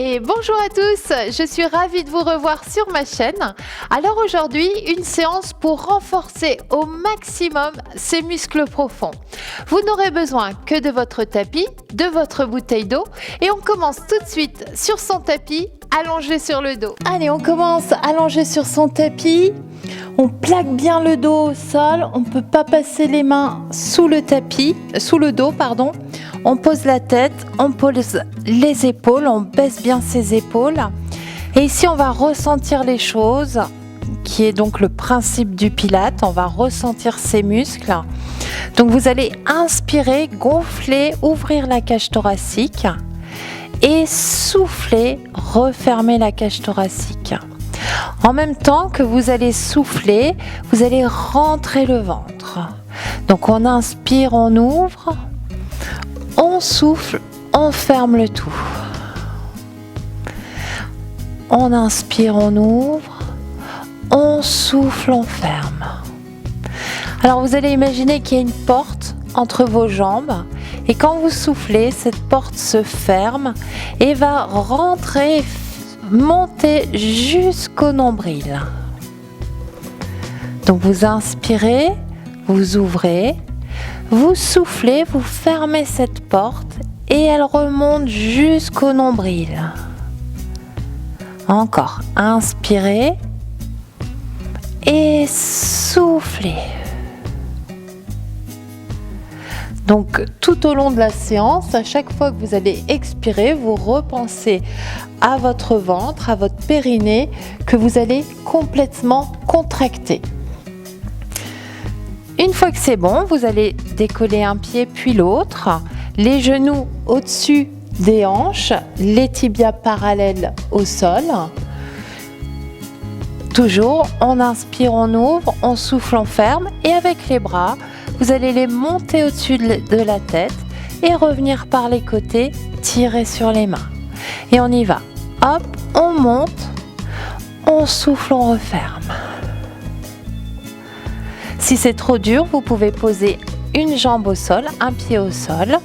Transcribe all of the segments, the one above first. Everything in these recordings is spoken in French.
Et bonjour à tous, je suis ravie de vous revoir sur ma chaîne. Alors aujourd'hui, une séance pour renforcer au maximum ces muscles profonds. Vous n'aurez besoin que de votre tapis, de votre bouteille d'eau et on commence tout de suite sur son tapis, allongé sur le dos. Allez, on commence allongé sur son tapis. On plaque bien le dos au sol, on ne peut pas passer les mains sous le dos. On pose la tête, on pose les épaules, on baisse bien ses épaules. Et ici, on va ressentir les choses, qui est donc le principe du Pilate. On va ressentir ses muscles. Donc, vous allez inspirer, gonfler, ouvrir la cage thoracique et souffler, refermer la cage thoracique. En même temps que vous allez souffler, vous allez rentrer le ventre. Donc, on inspire, on ouvre. On souffle, on ferme le tout. On inspire, on ouvre. On souffle, on ferme. Alors vous allez imaginer qu'il y a une porte entre vos jambes. Et quand vous soufflez, cette porte se ferme et va rentrer, monter jusqu'au nombril. Donc vous inspirez, vous ouvrez. Vous soufflez, vous fermez cette porte et elle remonte jusqu'au nombril. Encore, inspirez et soufflez. Donc tout au long de la séance, à chaque fois que vous allez expirer, vous repensez à votre ventre, à votre périnée que vous allez complètement contracter. Une fois que c'est bon, vous allez décoller un pied puis l'autre, les genoux au-dessus des hanches, les tibias parallèles au sol. Toujours, on inspire, on ouvre, on souffle, on ferme et avec les bras, vous allez les monter au-dessus de la tête et revenir par les côtés, tirer sur les mains. Et on y va. Hop, on monte, on souffle, on referme. Si c'est trop dur, vous pouvez poser une jambe au sol, un pied au sol.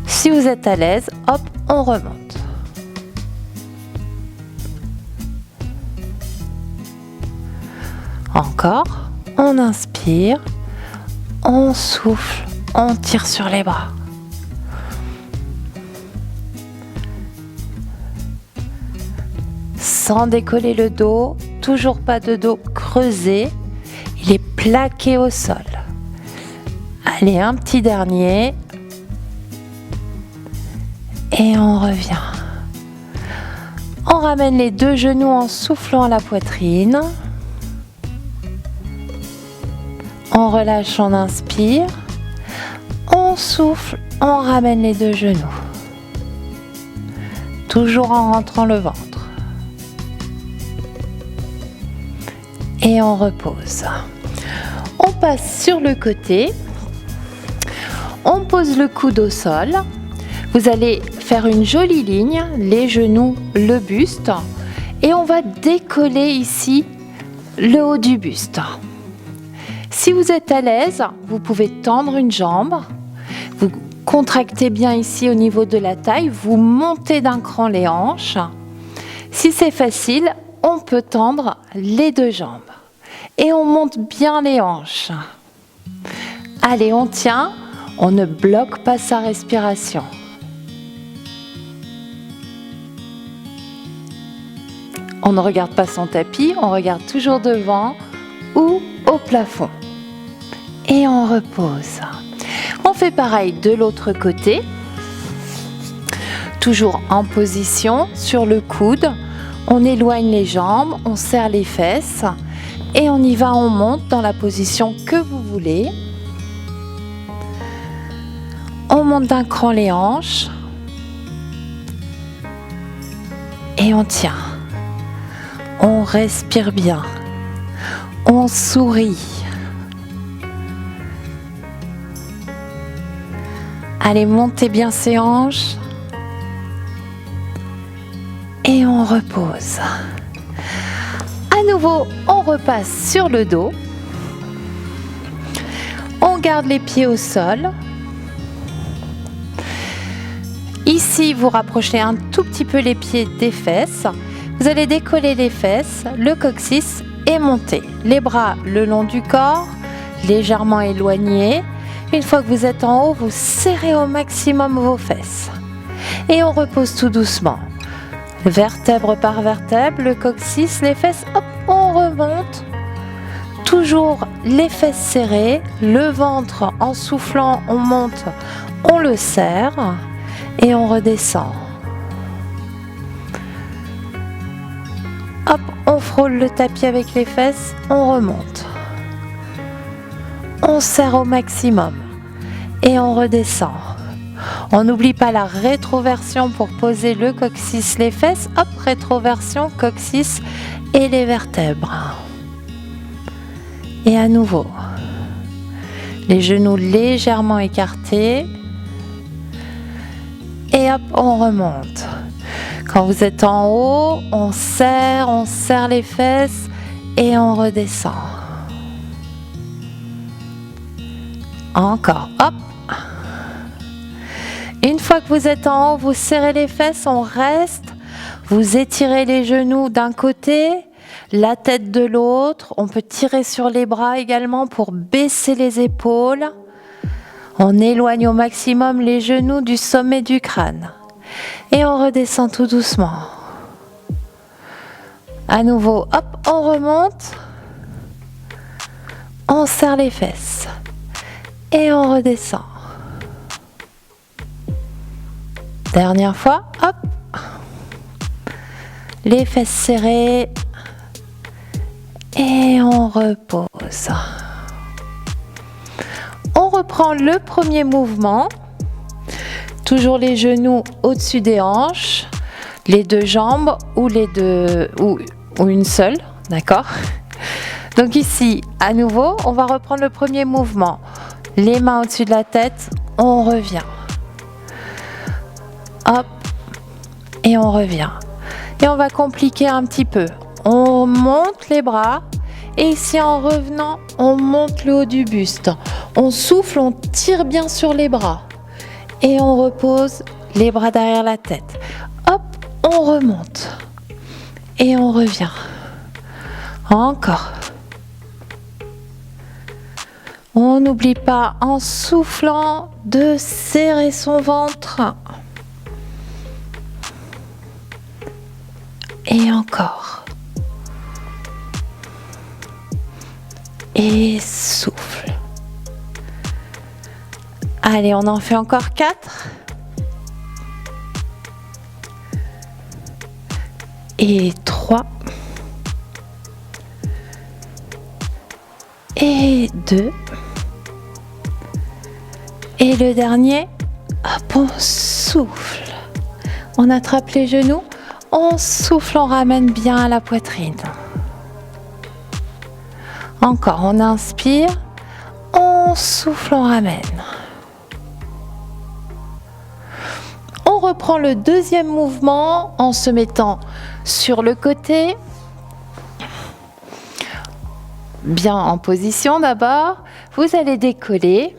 Si vous êtes à l'aise, hop, on remonte. Encore, on inspire, on souffle, on tire sur les bras. Sans décoller le dos, toujours pas de dos creusé. Il est plaqué au sol. Allez, un petit dernier. Et on revient. On ramène les deux genoux en soufflant à la poitrine. On relâche, on inspire. On souffle, on ramène les deux genoux. Toujours en rentrant le ventre. Et on repose. On passe sur le côté. On pose le coude au sol. Vous allez faire une jolie ligne, les genoux, le buste. Et on va décoller ici le haut du buste. Si vous êtes à l'aise, vous pouvez tendre une jambe. Vous contractez bien ici au niveau de la taille. Vous montez d'un cran les hanches. Si c'est facile, on peut tendre les deux jambes. Et on monte bien les hanches. Allez, on tient. On ne bloque pas sa respiration. On ne regarde pas son tapis, on regarde toujours devant ou au plafond. Et on repose. On fait pareil de l'autre côté. Toujours en position sur le coude. On éloigne les jambes, on serre les fesses. Et on y va, on monte dans la position que vous voulez. On monte d'un cran les hanches. Et on tient. On respire bien. On sourit. Allez, montez bien ses hanches. Et on repose. À nouveau, on repasse sur le dos. On garde les pieds au sol. Ici, vous rapprochez un tout petit peu les pieds des fesses. Vous allez décoller les fesses, le coccyx et monter. Les bras le long du corps, légèrement éloignés. Une fois que vous êtes en haut, vous serrez au maximum vos fesses. Et on repose tout doucement. Vertèbre par vertèbre, le coccyx, les fesses, hop, on remonte. Toujours les fesses serrées, le ventre en soufflant, on monte, on le serre et on redescend. Hop, on frôle le tapis avec les fesses, on remonte. On serre au maximum et on redescend. On n'oublie pas la rétroversion pour poser le coccyx, les fesses. Hop, rétroversion, coccyx et les vertèbres. Et à nouveau, les genoux légèrement écartés. Et hop, on remonte. Quand vous êtes en haut, on serre les fesses et on redescend. Encore, hop. Une fois que vous êtes en haut, vous serrez les fesses, on reste. Vous étirez les genoux d'un côté, la tête de l'autre. On peut tirer sur les bras également pour baisser les épaules. On éloigne au maximum les genoux du sommet du crâne. Et on redescend tout doucement. À nouveau, hop, on remonte. On serre les fesses. Et on redescend. Dernière fois, hop. Les fesses serrées. Et on repose. On reprend le premier mouvement. Toujours les genoux au-dessus des hanches, les deux jambes ou une seule, d'accord? Donc ici, à nouveau, on va reprendre le premier mouvement. Les mains au-dessus de la tête, on revient. Hop, et on revient. Et on va compliquer un petit peu. On monte les bras et ici en revenant, on monte le haut du buste. On souffle, on tire bien sur les bras. Et on repose les bras derrière la tête. Hop, on remonte. Et on revient. Encore. On n'oublie pas, en soufflant, de serrer son ventre. Et encore. Et souffle. Allez, on en fait encore 4. Et 3. Et 2. Et le dernier, hop, on souffle. On attrape les genoux, on souffle, on ramène bien à la poitrine. Encore, on inspire, on souffle, on ramène. On reprend le deuxième mouvement en se mettant sur le côté, bien en position d'abord. Vous allez décoller.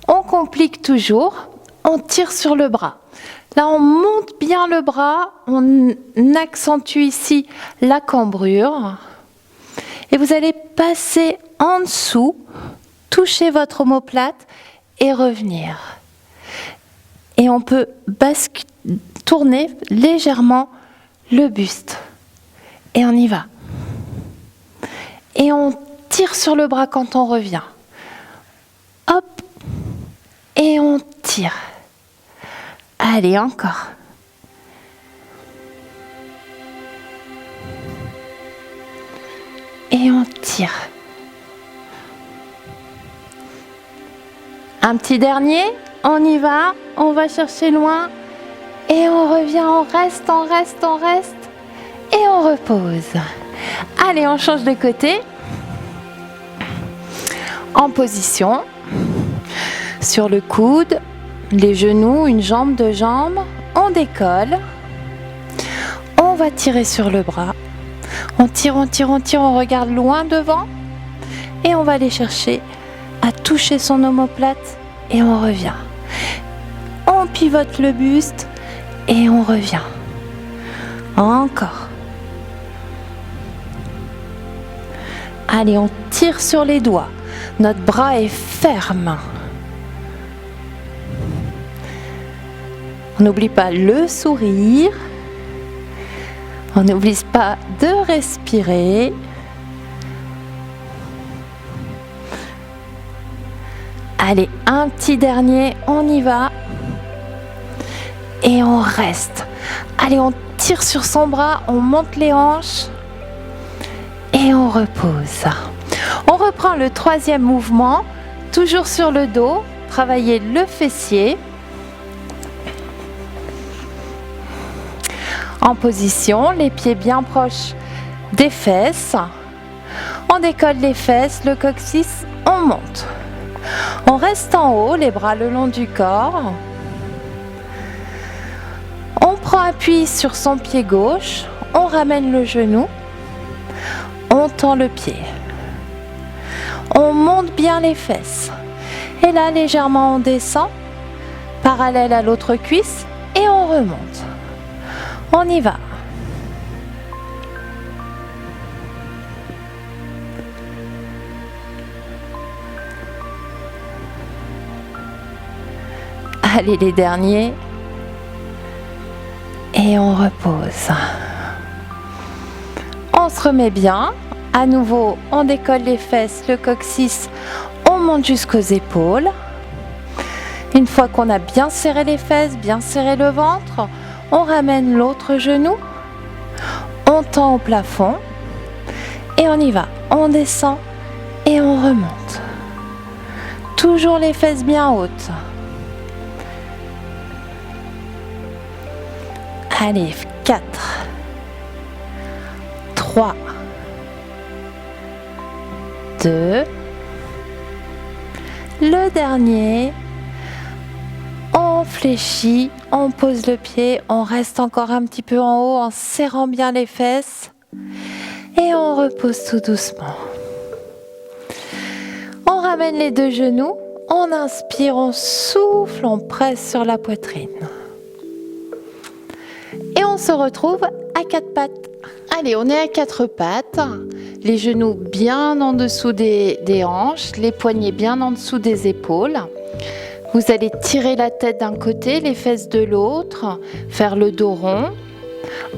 On complique toujours, on tire sur le bras. Là, on monte bien le bras, on accentue ici la cambrure. Et vous allez passer en dessous, toucher votre omoplate et revenir. Et on peut tourner légèrement le buste. Et on y va. Et on tire sur le bras quand on revient. Hop. Et on tire. Allez, encore. Et on tire. Un petit dernier, on y va, on va chercher loin. Et on revient, on reste, on reste, on reste. Et on repose. Allez, on change de côté. En position. Sur le coude, les genoux, une jambe, deux jambes. On décolle. On va tirer sur le bras. On tire, on tire, on tire, on regarde loin devant. Et on va aller chercher à toucher son omoplate. Et on revient. On pivote le buste et on revient. Encore. Allez, on tire sur les doigts. Notre bras est ferme. On n'oublie pas le sourire. On n'oublie pas de respirer. Allez, un petit dernier, on y va. Et on reste. Allez, on tire sur son bras, on monte les hanches. Et on repose. On reprend le troisième mouvement, toujours sur le dos. Travailler le fessier. En position, les pieds bien proches des fesses. On décolle les fesses, le coccyx, on monte. On reste en haut, les bras le long du corps. On prend appui sur son pied gauche, on ramène le genou, on tend le pied. On monte bien les fesses. Et là, légèrement, on descend, parallèle à l'autre cuisse, et on remonte. On y va. Allez, les derniers. Et on repose. On se remet bien. À nouveau, on décolle les fesses, le coccyx, on monte jusqu'aux épaules. Une fois qu'on a bien serré les fesses, bien serré le ventre, on ramène l'autre genou, on tend au plafond et on y va. On descend et on remonte. Toujours les fesses bien hautes. Allez, 4, 3, 2, le dernier. On fléchit, on pose le pied, on reste encore un petit peu en haut en serrant bien les fesses et on repose tout doucement. On ramène les deux genoux, on inspire, on souffle, on presse sur la poitrine. Et on se retrouve à 4 pattes. Allez, on est à 4 pattes, les genoux bien en dessous des hanches, les poignets bien en dessous des épaules. Vous allez tirer la tête d'un côté, les fesses de l'autre, faire le dos rond.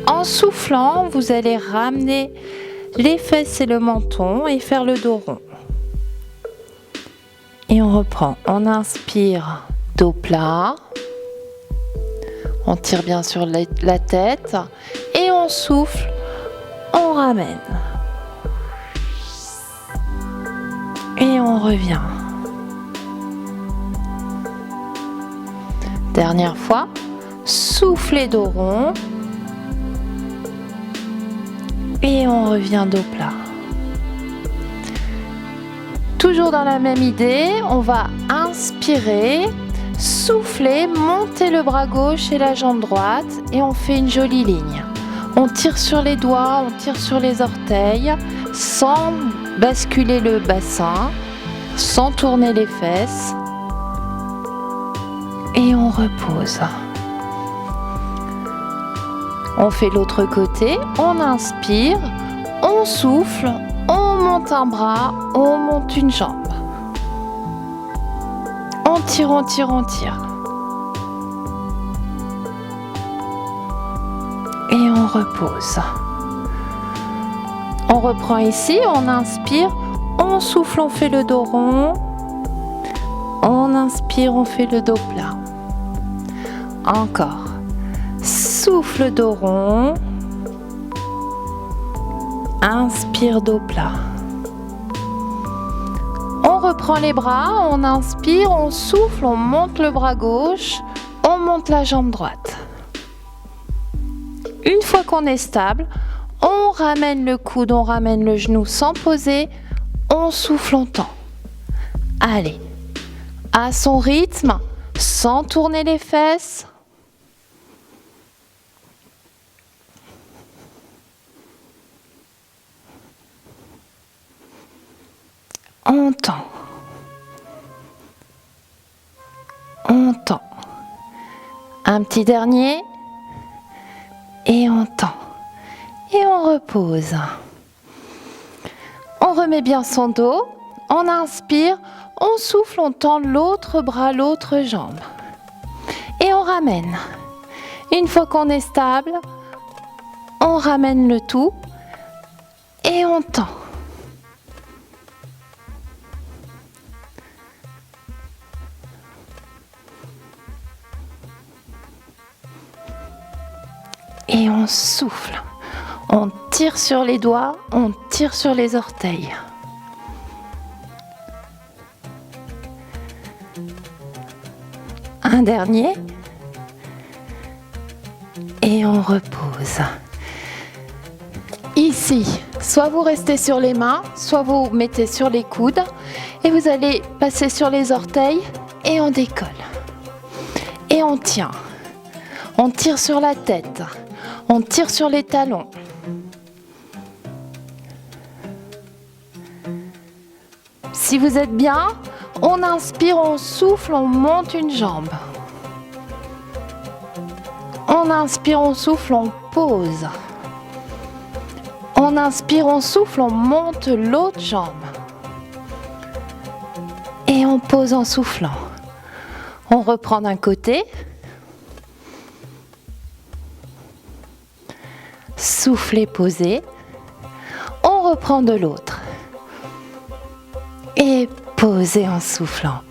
En soufflant, vous allez ramener les fesses et le menton et faire le dos rond. Et on reprend. On inspire, dos plat. On tire bien sur la tête. Et on souffle, on ramène. Et on revient. Dernière fois, soufflez dos rond et on revient dos plat. Toujours dans la même idée, on va inspirer, souffler, monter le bras gauche et la jambe droite et on fait une jolie ligne. On tire sur les doigts, on tire sur les orteils sans basculer le bassin, sans tourner les fesses. Et on repose. On fait l'autre côté, on inspire, on souffle, on monte un bras, on monte une jambe. On tire, on tire, on tire. Et on repose. On reprend ici, on inspire, on souffle, on fait le dos rond. On inspire, on fait le dos plat. Encore. Souffle dos rond. Inspire, dos plat. On reprend les bras, on inspire, on souffle, on monte le bras gauche, on monte la jambe droite. Une fois qu'on est stable, on ramène le coude, on ramène le genou sans poser, on souffle, on tend. Allez. À son rythme, sans tourner les fesses. On tend. On tend. Un petit dernier. Et on tend. Et on repose. On remet bien son dos. On inspire. On souffle, on tend l'autre bras, l'autre jambe. Et on ramène. Une fois qu'on est stable, on ramène le tout. Et on tend. Et on souffle. On tire sur les doigts, on tire sur les orteils. Un dernier. Et on repose. Ici, soit vous restez sur les mains, soit vous mettez sur les coudes et vous allez passer sur les orteils et on décolle. Et on tient. On tire sur la tête. On tire sur les talons. Si vous êtes bien, on inspire, on souffle, on monte une jambe. On inspire, on souffle, on pose. On inspire, on souffle, on monte l'autre jambe. Et on pose en soufflant. On reprend d'un côté. Soufflez, posez. On reprend de l'autre. Et posez en soufflant.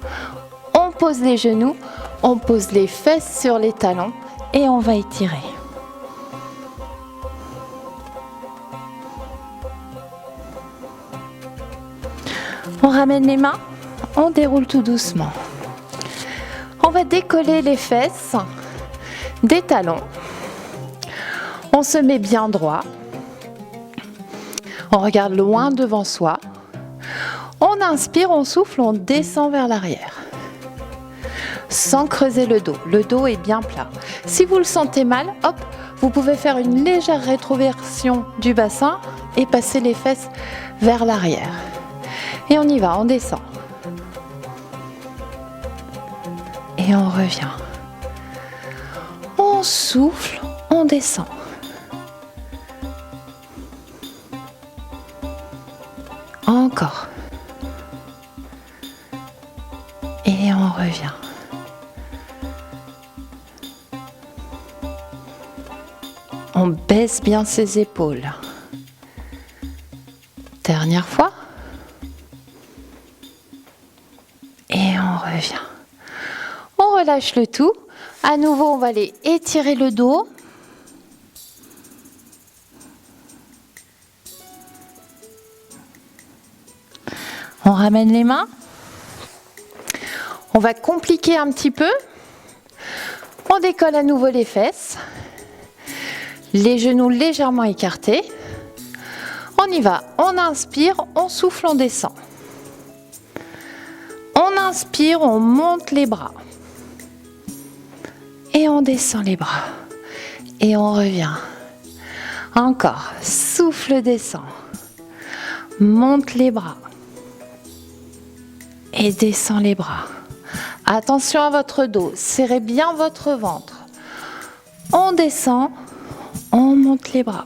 On pose les genoux, on pose les fesses sur les talons et on va étirer. On ramène les mains, on déroule tout doucement. On va décoller les fesses des talons. On se met bien droit. On regarde loin devant soi. On inspire, on souffle, on descend vers l'arrière. Sans creuser le dos. Le dos est bien plat. Si vous le sentez mal, hop, vous pouvez faire une légère rétroversion du bassin et passer les fesses vers l'arrière. Et on y va, on descend. Et on revient. On souffle, on descend. Encore. Et on revient. On baisse bien ses épaules. Dernière fois. Et on revient. On relâche le tout. À nouveau, on va aller étirer le dos. On ramène les mains. On va compliquer un petit peu. On décolle à nouveau les fesses. Les genoux légèrement écartés. On y va. On inspire, on souffle, on descend. On inspire, on monte les bras. Et on descend les bras. Et on revient. Encore. Souffle, descend. Monte les bras. Et descend les bras. Attention à votre dos. Serrez bien votre ventre. On descend. On monte les bras.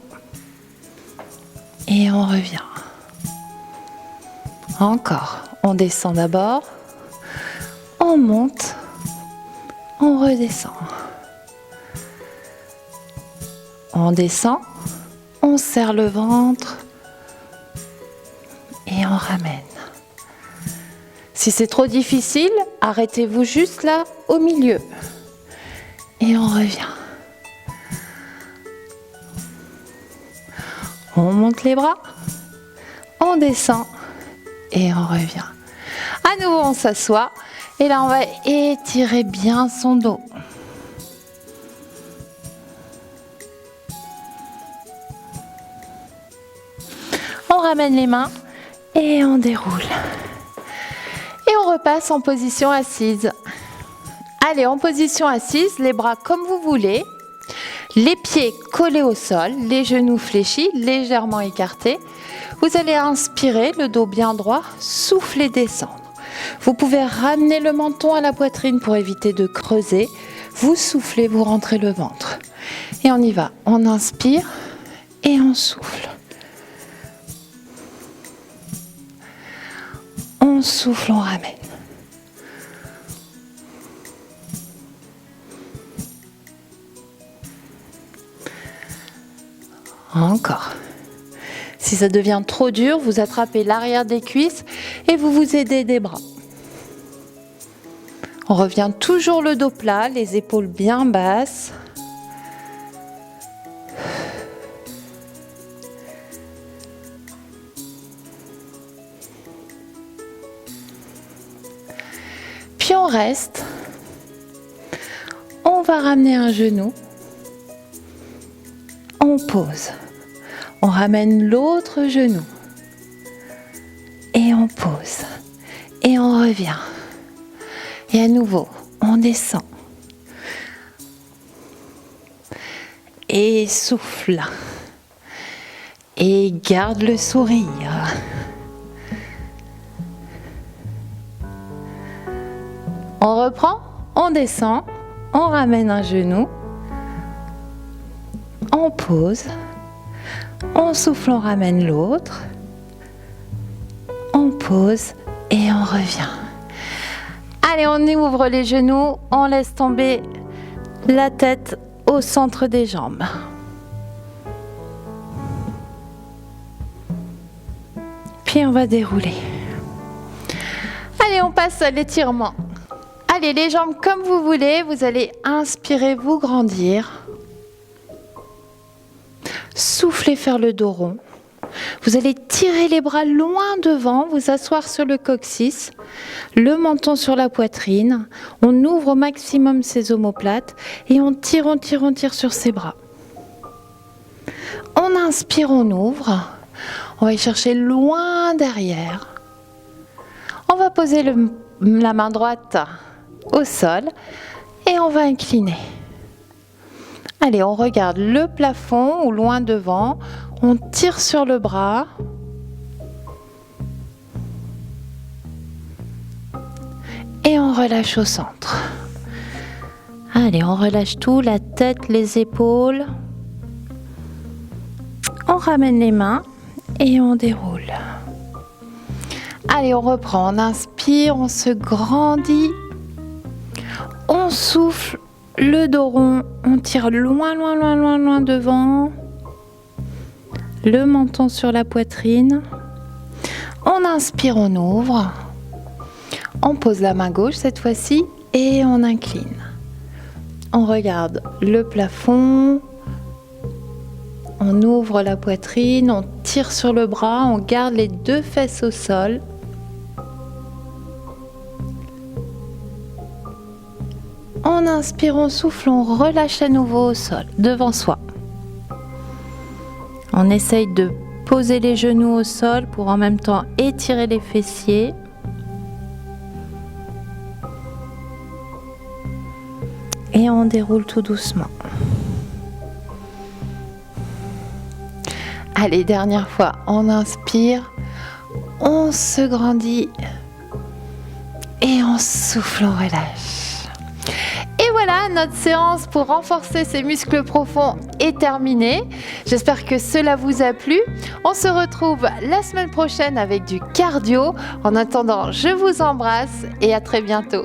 Et on revient. Encore. On descend d'abord. On monte. On redescend. On descend. On serre le ventre. Et on ramène. Si c'est trop difficile, arrêtez-vous juste là, au milieu. Et on revient. On monte les bras. On descend. Et on revient. À nouveau, on s'assoit. Et là, on va étirer bien son dos. On ramène les mains. Et on déroule. Et on repasse en position assise. Allez, en position assise, les bras comme vous voulez. Les pieds collés au sol, les genoux fléchis, légèrement écartés. Vous allez inspirer, le dos bien droit, souffler, descendre. Vous pouvez ramener le menton à la poitrine pour éviter de creuser. Vous soufflez, vous rentrez le ventre. Et on y va. On inspire et on souffle. On souffle, on ramène. Encore. Si ça devient trop dur, vous attrapez l'arrière des cuisses et vous vous aidez des bras. On revient toujours le dos plat, les épaules bien basses. Puis on reste. On va ramener un genou. On pose. On ramène l'autre genou. Et on pose. Et on revient. Et à nouveau, on descend. Et souffle. Et garde le sourire. On reprend, on descend, on ramène un genou. On pose. On souffle, on ramène l'autre. On pose et on revient. Allez, on ouvre les genoux, on laisse tomber la tête au centre des jambes. Puis on va dérouler. Allez, on passe à l'étirement. Allez, les jambes comme vous voulez, vous allez inspirer, vous grandir. Soufflez, faire le dos rond. Vous allez tirer les bras loin devant, vous asseoir sur le coccyx, le menton sur la poitrine. On ouvre au maximum ses omoplates et on tire sur ses bras. On inspire, on ouvre. On va y chercher loin derrière. On va poser la main droite au sol et on va incliner. Allez, on regarde le plafond ou loin devant. On tire sur le bras. Et on relâche au centre. Allez, on relâche tout, la tête, les épaules. On ramène les mains et on déroule. Allez, on reprend. On inspire, on se grandit. On souffle, le dos rond. On tire loin devant. Le menton sur la poitrine. On inspire, on ouvre. On pose la main gauche cette fois-ci et on incline. On regarde le plafond. On ouvre la poitrine, on tire sur le bras, on garde les deux fesses au sol. On inspire, on souffle, on relâche à nouveau au sol, devant soi. On essaye de poser les genoux au sol pour en même temps étirer les fessiers. Et on déroule tout doucement. Allez, dernière fois, on inspire, on se grandit et on souffle, on relâche. Et voilà, notre séance pour renforcer ces muscles profonds est terminée. J'espère que cela vous a plu. On se retrouve la semaine prochaine avec du cardio. En attendant, je vous embrasse et à très bientôt.